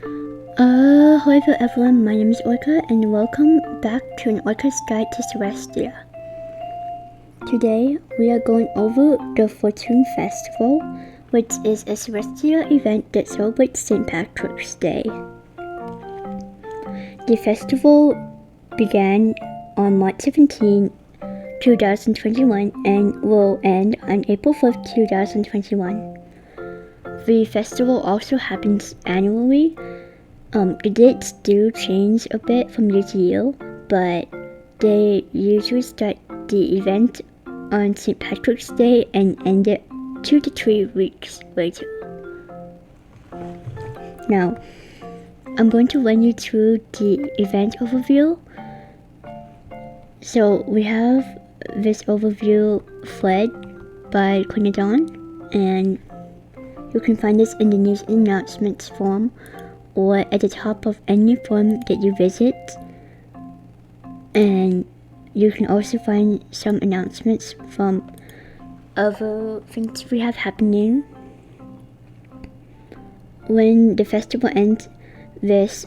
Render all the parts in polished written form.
Hello everyone, my name is Orca and welcome back to an Orca's Guide to Sylestia. Today we are going over the Fortune Festival, which is a Sylestia event that celebrates St. Patrick's Day. The festival began on March 17, 2021 and will end on April 5th, 2021. The festival also happens annually. The dates do change a bit from year to year, but they usually start the event on St. Patrick's Day and end it 2 to 3 weeks later. Now, I'm going to run you through the event overview. So we have this overview fled by Quinadon, and you can find this in the news and announcements form or at the top of any form that you visit, and you can also find some announcements from other things we have happening. When the festival ends, this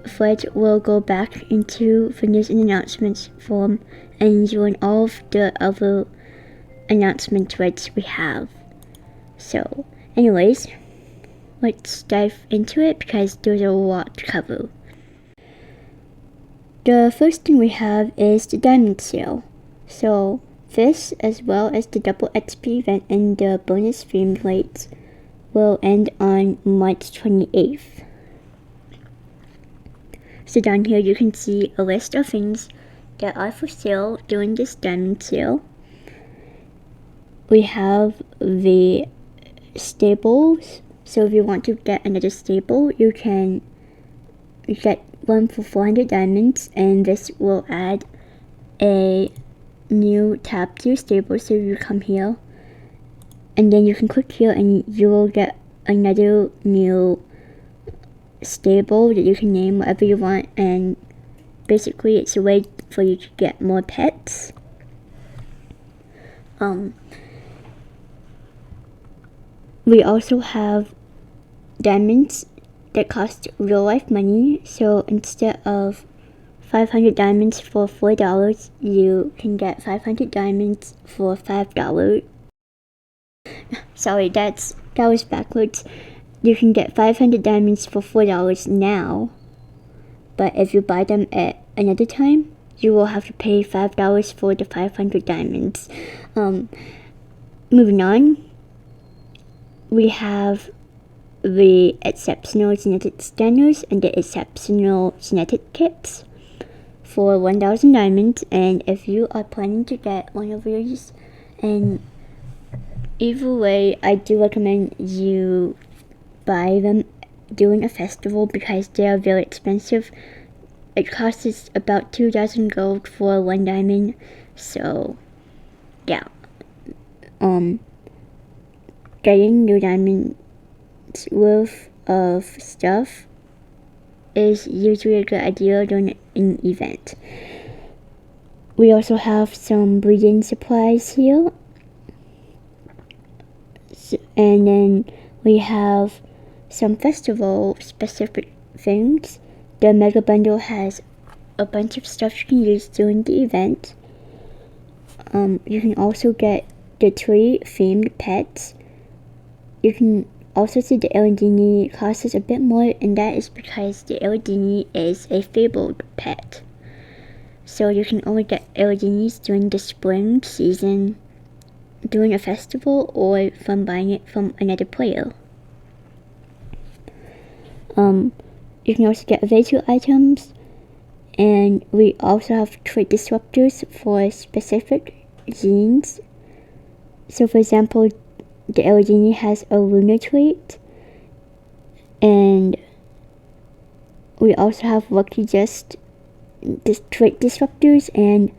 thread will go back into the news and announcements form and join all of the other announcement threads we have. So anyways, let's dive into it because there's a lot to cover. The first thing we have is the diamond sale. So this, as well as the double XP event and the bonus themed rates, will end on March 28th. So down here you can see a list of things that are for sale during this diamond sale. We have the stables. So if you want to get another stable, you can get one for 400 diamonds, and this will add a new tab to your stable. So you come here, and then you can click here and you will get another new stable that you can name whatever you want, and basically it's a way for you to get more pets. We also have diamonds that cost real life money. So instead of 500 diamonds for $4, you can get 500 diamonds for $5. Sorry, that was backwards. You can get 500 diamonds for $4 now, but if you buy them at another time, you will have to pay $5 for the 500 diamonds. Moving on, we have the exceptional genetic standards and the exceptional genetic kits for 1,000 diamonds, and if you are planning to get one of these, and either way, I do recommend you buy them during a festival because they are very expensive. It costs about 2,000 gold for 1 diamond, so yeah. Getting new diamonds worth of stuff is usually a good idea during an event. We also have some breeding supplies here, and then we have some festival specific things. The mega bundle has a bunch of stuff you can use during the event. You can also get the 3 themed pets. You can also see the Eladini costs a bit more, and that is because the Eladini is a fabled pet. So you can only get Eladinis during the spring season, during a festival, or from buying it from another player. You can also get virtual items, and we also have trait disruptors for specific genes. So for example, the Eladini has a lunar trait, and we also have lucky trait disruptors, and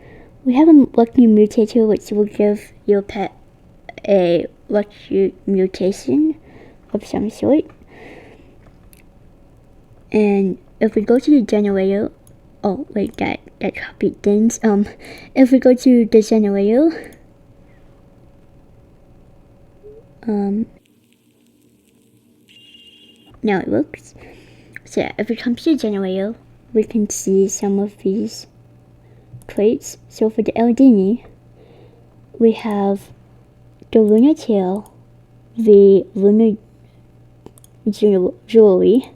we have a lucky mutator which will give your pet a lucky mutation of some sort. And if we go to the generator, oh wait, that copied things. If we go to the generator, now it works. So yeah, if we come to the generator, we can see some of these traits. So for the Eldini, we have the lunar tail, the lunar jewelry,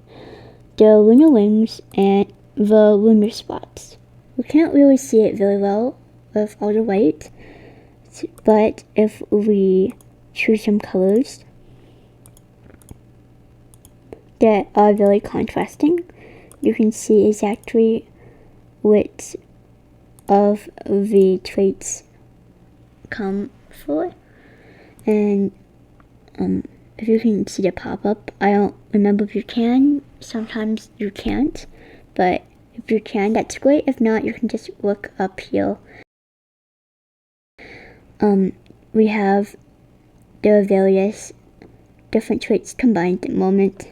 the lunar wings, and the lunar spots. We can't really see it very well with all the white, but if we choose some colors that are very contrasting, you can see exactly which of the traits come for. And if you can see the pop-up, I don't remember if you can. Sometimes you can't, but if you can, that's great. If not, you can just look up here. We have the various different traits combined at the moment.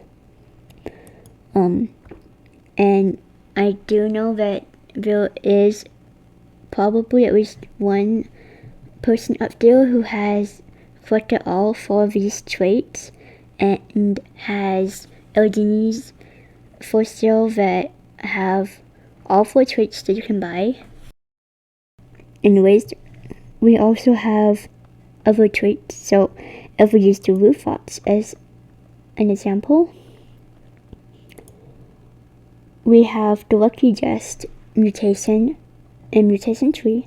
And I do know that there is probably at least one person up there who has collected all 4 of these traits and has LDs for sale that have all 4 traits that you can buy. Anyways, we also have other traits. So if we use the roof fox as an example, we have the Lucky Jest mutation and mutation tree,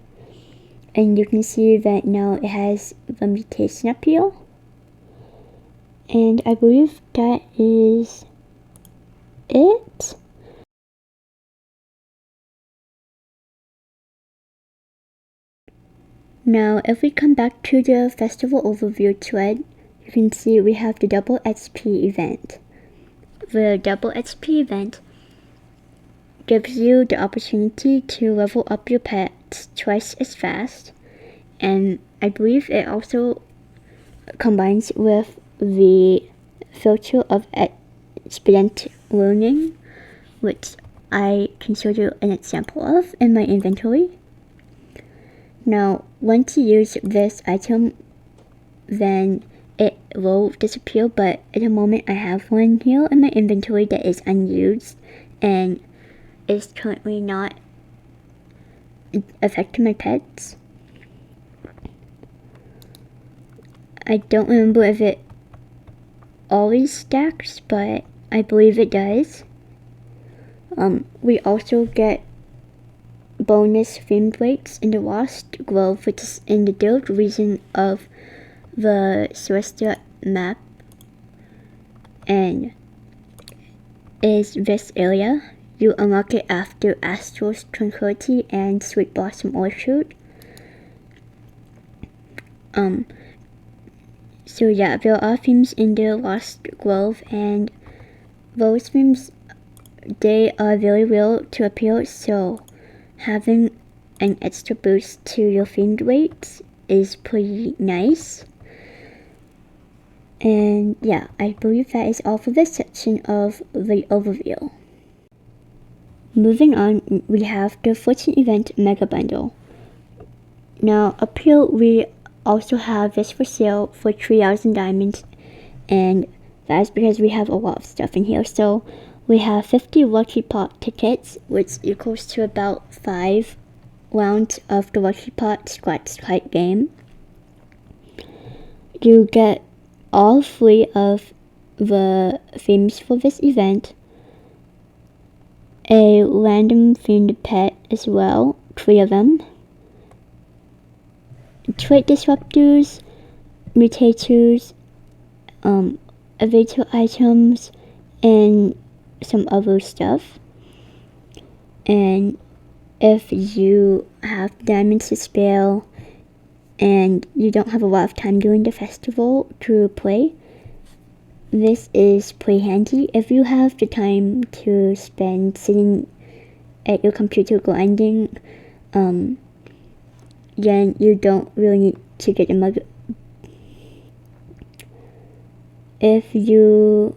and you can see that now it has the mutation up here, and I believe that is it. Now if we come back to the festival overview thread, you can see we have the double XP event. The double XP event gives you the opportunity to level up your pets twice as fast, and I believe it also combines with the filter of expedient learning, which I can show you an example of in my inventory. Now, once you use this item, then it will disappear, but at the moment I have one here in my inventory that is unused and is currently not affecting my pets. I don't remember if it always stacks, but I believe it does. We also get bonus themed weights in the Lost Grove, which is in the third region of the Sylestia map, and is this area. You unlock it after Astral's Tranquility and Sweet Blossom Orchard. So yeah, there are themes in the Lost Grove, and those themes, they are very real to appear, so having an extra boost to your themed weights is pretty nice. And yeah, I believe that is all for this section of the overview. Moving on, we have the Fortune Event Mega Bundle. Now up here we also have this for sale for 3,000 diamonds, and that is because we have a lot of stuff in here. So we have 50 Lucky Pot tickets, which equals to about 5 rounds of the Lucky Pot Scratch Card game. You get all 3 of the themes for this event, a random themed pet as well, 3 of them, trait disruptors, mutators, evasive items, and some other stuff. And if you have diamonds to spare and you don't have a lot of time during the festival to play, this is pretty handy. If you have the time to spend sitting at your computer grinding, then you don't really need to get a mug. If you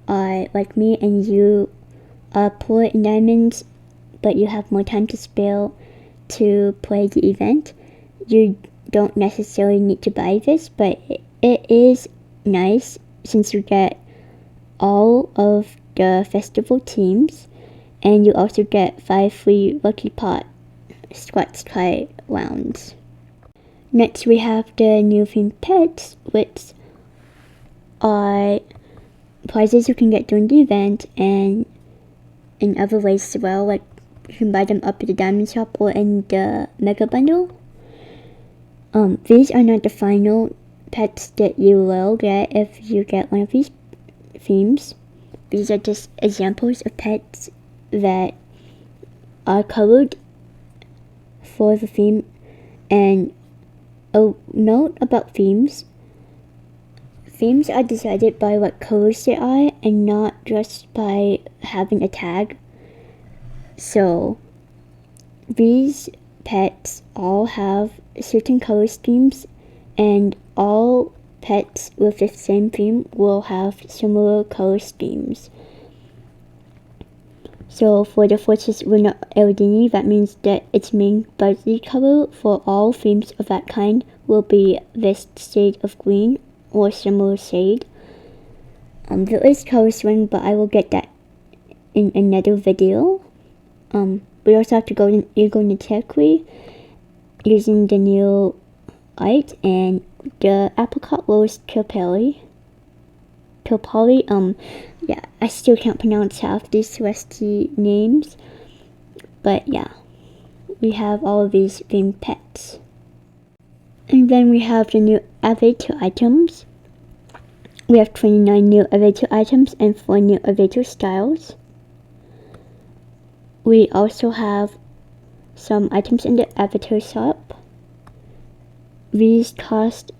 are like me and you are poor in diamonds, but you have more time to spare to play the event, you don't necessarily need to buy this, but it is nice since you get all of the festival teams, and you also get 5 free Lucky Scratchcard rounds. Next we have the Newfound Pets, which are prizes you can get during the event and in other ways as well, like you can buy them up at the diamond shop or in the mega bundle. These are not the final pets that you will get if you get one of these themes. These are just examples of pets that are colored for the theme. And a note about themes. Themes are decided by what colors they are and not just by having a tag. So these pets all have certain color schemes, and all pets with the same theme will have similar color schemes. So for the Fortress Winner Eldini, that means that its main body color for all themes of that kind will be this shade of green or similar shade. There is color swing, but I will get that in another video. We also have to go in Eagle Natekwi using the new art and the apricot rose Kilpali. Yeah, I still can't pronounce half these Sylestia names, but yeah, we have all of these themed pets. And then we have the new elevator items. We have 29 new elevator items and 4 new elevator styles. We also have some items in the elevator shop. These cost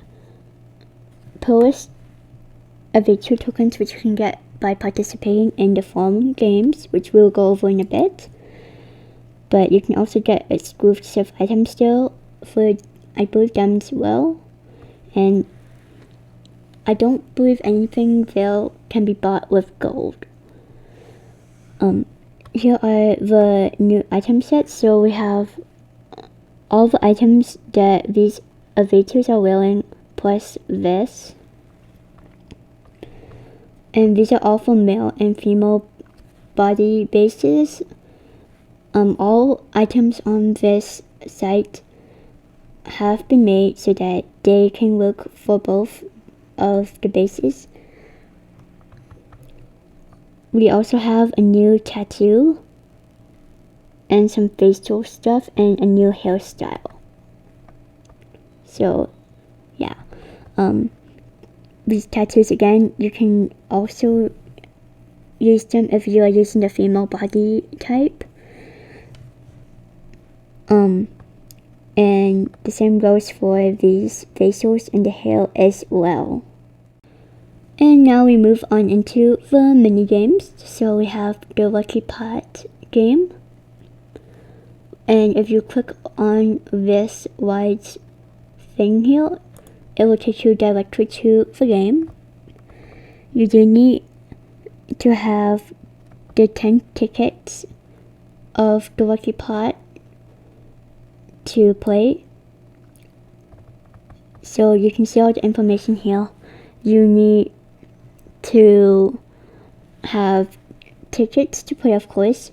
plus elevator tokens, which you can get by participating in the forum games, which we'll go over in a bit. But you can also get exclusive items still for, I believe, diamonds as well. And I don't believe anything there can be bought with gold. Here are the new item sets. So we have all the items that these elevators are wearing, plus this. And these are all for male and female body bases. All items on this site have been made so that they can work for both of the bases. We also have a new tattoo and some facial stuff and a new hairstyle. So yeah, these tattoos, again, you can also use them if you are using the female body type. And the same goes for these facials and the hair as well. And now we move on into the mini games. So we have the Lucky Pot game. And if you click on this white thing here, it will take you directly to the game. You do need to have the 10 tickets of the Lucky Pot to play. So you can see all the information here. You need to have tickets to play, of course,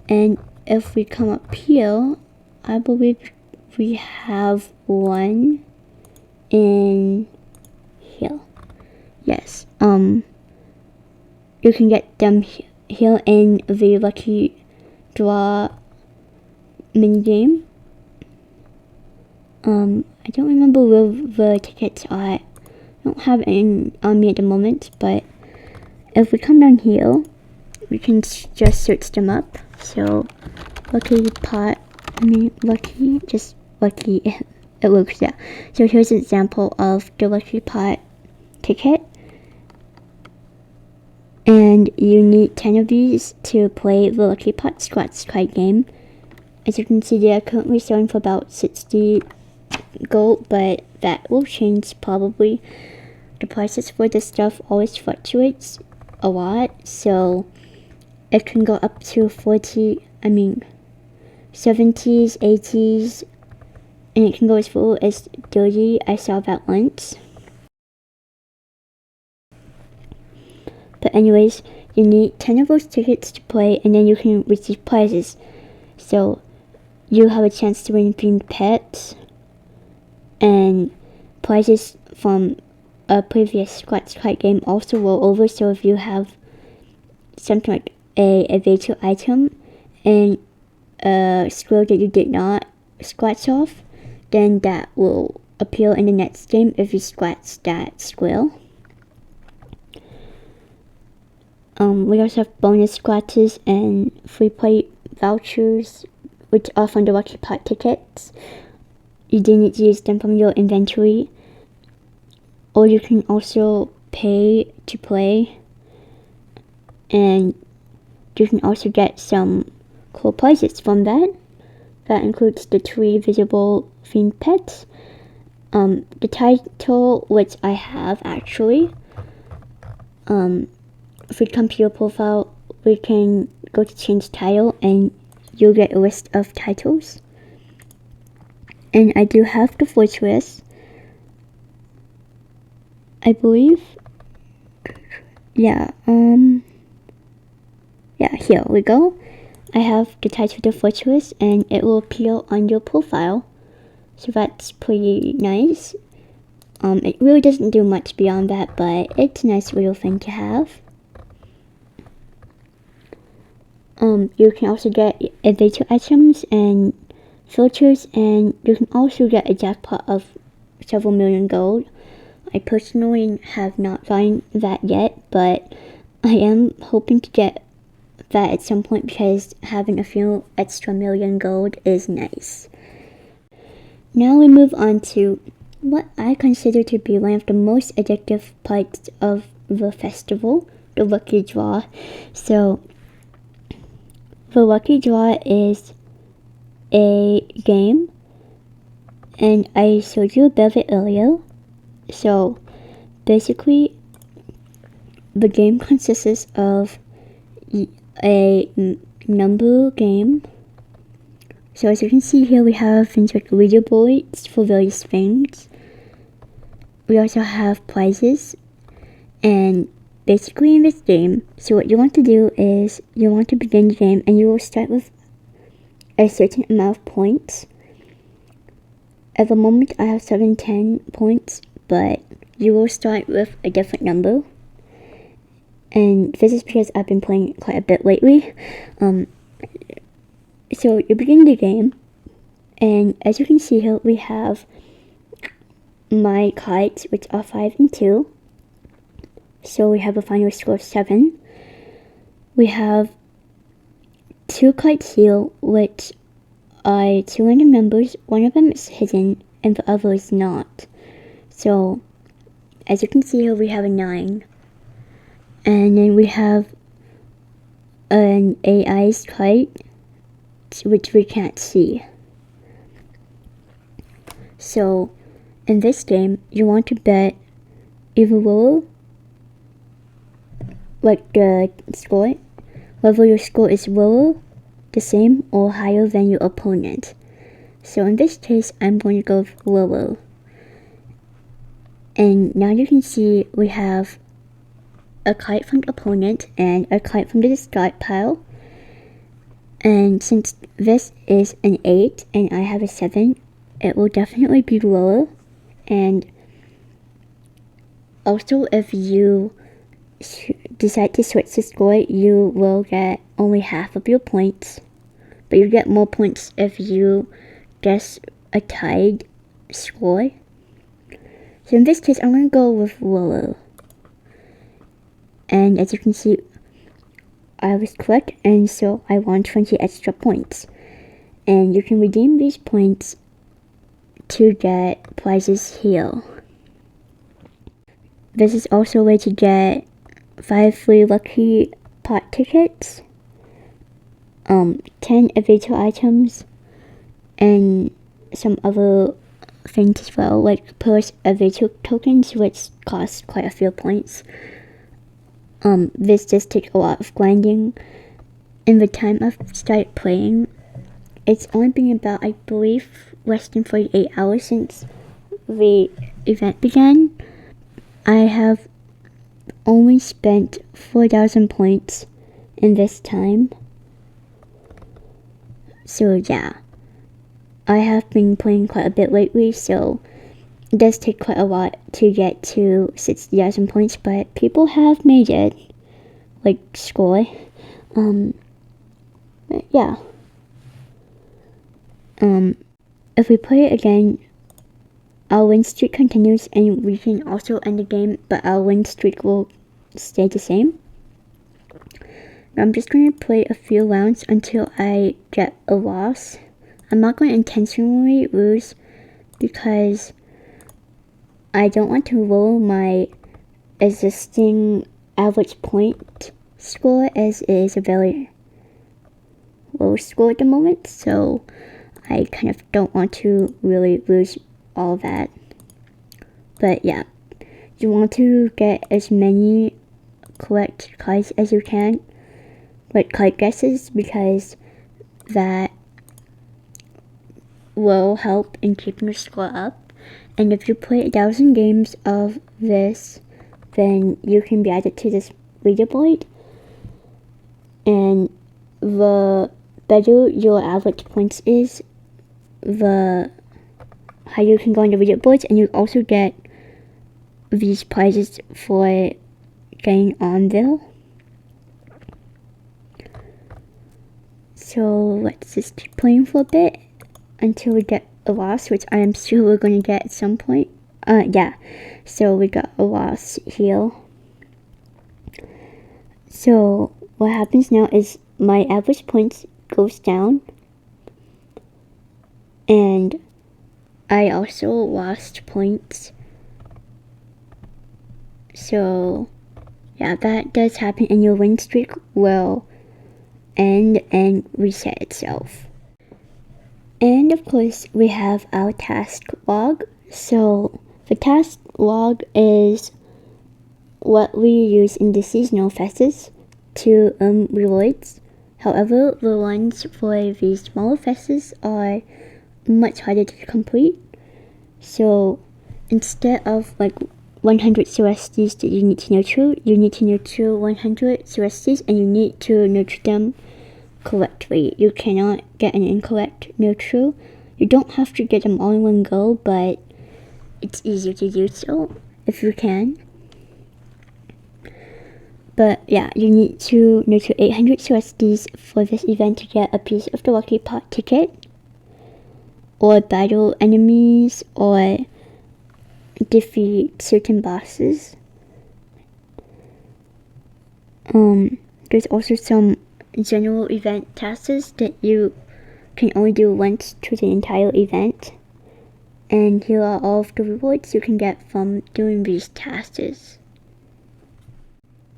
and if we come up here, I believe we have one in here. Yes, you can get them here in the Lucky Draw mini game. I don't remember where the tickets are. I don't have it on me at the moment, but if we come down here, we can just search them up. So, Lucky, just Lucky, it works, yeah. So here's an example of the Lucky Pot ticket. And you need 10 of these to play the Lucky Pot Scratchcard game. As you can see, they are currently selling for about 60 gold, but that will change probably. The prices for this stuff always fluctuates a lot, so it can go up to 70s, 80s, and it can go as low as 30. I saw that once. But anyways, you need 10 of those tickets to play, and then you can receive prizes. So you have a chance to win themed pets and prizes from a previous Scratch Card game also roll over. So if you have something like a virtual item and a squirrel that you did not scratch off, then that will appear in the next game if you scratch that squirrel. We also have bonus scratches and free play vouchers, which are from the Lucky Pot tickets. You do need to use them from your inventory, or you can also pay to play, and you can also get some cool prizes from that. That includes the 3 visible themed pets, the title, which I have actually. If we come to your profile, we can go to change title and you'll get a list of titles. And I do have the fortress, I believe. Yeah, here we go. I have the title of the fortress and it will appear on your profile. So that's pretty nice. It really doesn't do much beyond that, but it's a nice little thing to have. You can also get adventure items and filters, and you can also get a jackpot of several million gold. I personally have not gotten that yet, but I am hoping to get that at some point because having a few extra million gold is nice. Now we move on to what I consider to be one of the most addictive parts of the festival, the Lucky Draw. So the Lucky Draw is a game, and I showed you a bit of it earlier. So basically, the game consists of a number game. So as you can see here, we have things like leaderboards for various things. We also have prizes, and basically in this game, so what you want to do is you want to begin the game and you will start with a certain amount of points. At the moment I have 710 points, but you will start with a different number. And this is because I've been playing quite a bit lately. So you begin the game, and as you can see here, we have my cards, which are 5 and 2. So we have a final score of 7. We have 2 cards here, which are 2 random numbers. One of them is hidden, and the other is not. So, as you can see here, we have a 9. And then we have an AI's card, which we can't see. So, in this game, you want to bet either lower, like the score, whether your score is lower, the same, or higher than your opponent. So in this case, I'm going to go with lower. And now you can see we have a card from the opponent and a card from the discard pile. And since this is an 8 and I have a 7, it will definitely be lower. And also, if you decide to switch the score, you will get only half of your points, but you get more points if you guess a tied score. So in this case, I'm going to go with lower. And as you can see, I was correct, and so I won 20 extra points. And you can redeem these points to get prizes here. This is also a way to get 5 free Lucky Pot tickets, 10 adventure items, and some other things as well, like plus adventure tokens, which cost quite a few points. This just takes a lot of grinding. In the time I've started playing, it's only been about, I believe, less than 48 hours since the event began. I have only spent 4,000 points in this time. So yeah, I have been playing quite a bit lately, so it does take quite a lot to get to 60,000 points, but people have made it, like score. But yeah. If we play it again, our win streak continues and we can also end the game, but our win streak will stay the same. Now I'm just going to play a few rounds until I get a loss. I'm not going to intentionally lose because I don't want to lower my existing average point score, as it is a very low score at the moment, so I kind of don't want to really lose all that. But yeah, you want to get as many correct cards as you can, like card guesses, because that will help in keeping your score up. And if you play 1,000 games of this, then you can be added to this leaderboard, and the better your average points is, the higher you can go on the leaderboards, and you also get these prizes for getting on there. So let's just keep playing for a bit until we get a loss, which I am sure we're going to get at some point. Yeah, so we got a loss here. So what happens now is my average points goes down, and I also lost points. So yeah, that does happen, and your win streak will end and reset itself. And of course, we have our task log. So the task log is what we use in the seasonal fests to earn rewards. However, the ones for these smaller fests are much harder to complete. So instead of like 100 Sylesties that you need to nurture, you need to nurture 100 Sylesties, and you need to nurture them correctly. You cannot get an incorrect nurture. You don't have to get them all in one go, but it's easier to do so if you can. But yeah, you need to nurture 800 Sylesties for this event to get a piece of the Lucky Pot ticket, or battle enemies, or defeat certain bosses. There's also some general event tasks that you can only do once to the entire event, and here are all of the rewards you can get from doing these tasks.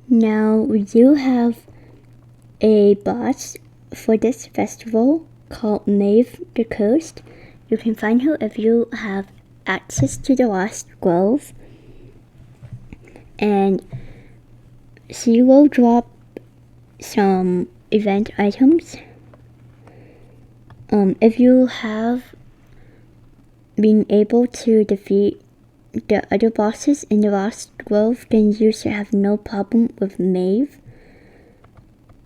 Now we do have a boss for this festival called Maeve the Cursed. You can find her if you have access to the Lost Grove, and she will drop some event items. If you have been able to defeat the other bosses in the Lost Grove, then you should have no problem with Maeve,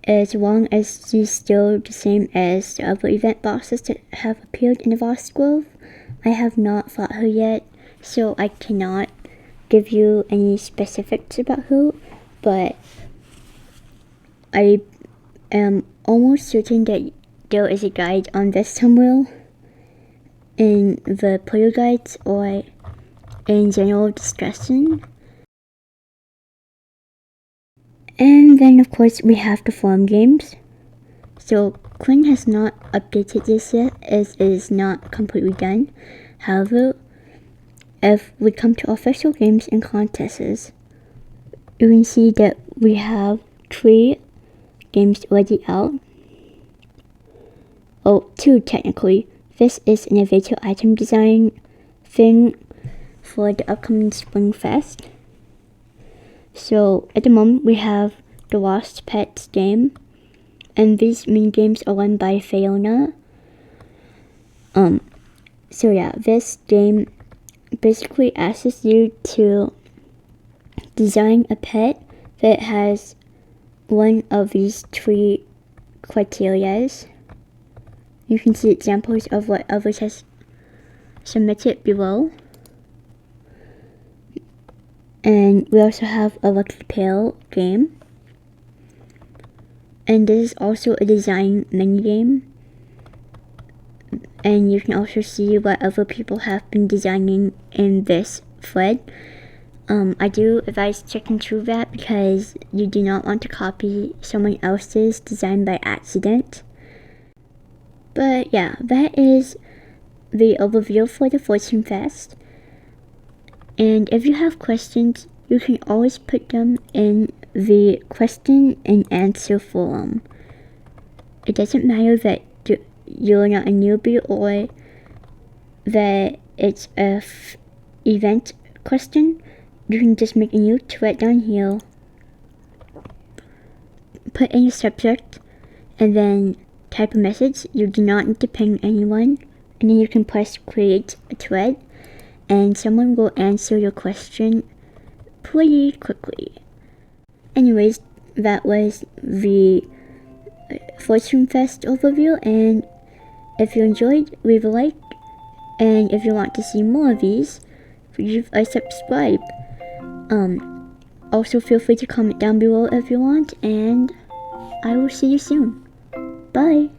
as long as she's still the same as the other event bosses that have appeared in the Lost Grove. I have not fought her yet, so I cannot give you any specifics about her, but I am almost certain that there is a guide on this somewhere in the player guides or in general discussion. And then of course we have the farm games. So Quinn has not updated this yet, as it is not completely done. However, if we come to official games and contests, you can see that we have 3 games already out. Oh, 2 technically. This is an innovative item design thing for the upcoming Spring Fest. So at the moment we have the Lost Pets game, and these minigames are run by Fiona. So yeah, this game basically asks you to design a pet that has one of these three criterias. You can see examples of what others has submitted below. And we also have a Lucky Pail game. And this is also a design minigame. And you can also see what other people have been designing in this thread. I do advise checking through that because you do not want to copy someone else's design by accident. But yeah, that is the overview for the Fortune Fest. And if you have questions, you can always put them in the question and answer forum. It doesn't matter that you're not a newbie or that it's a event question. You can just make a new thread down here, put in your subject, and then type a message. You do not need to ping anyone, and then you can press create a thread, and someone will answer your question pretty quickly. Anyways, that was the Fortune Fest overview, and if you enjoyed, leave a like, and if you want to see more of these, leave a subscribe. Also feel free to comment down below if you want, and I will see you soon. Bye!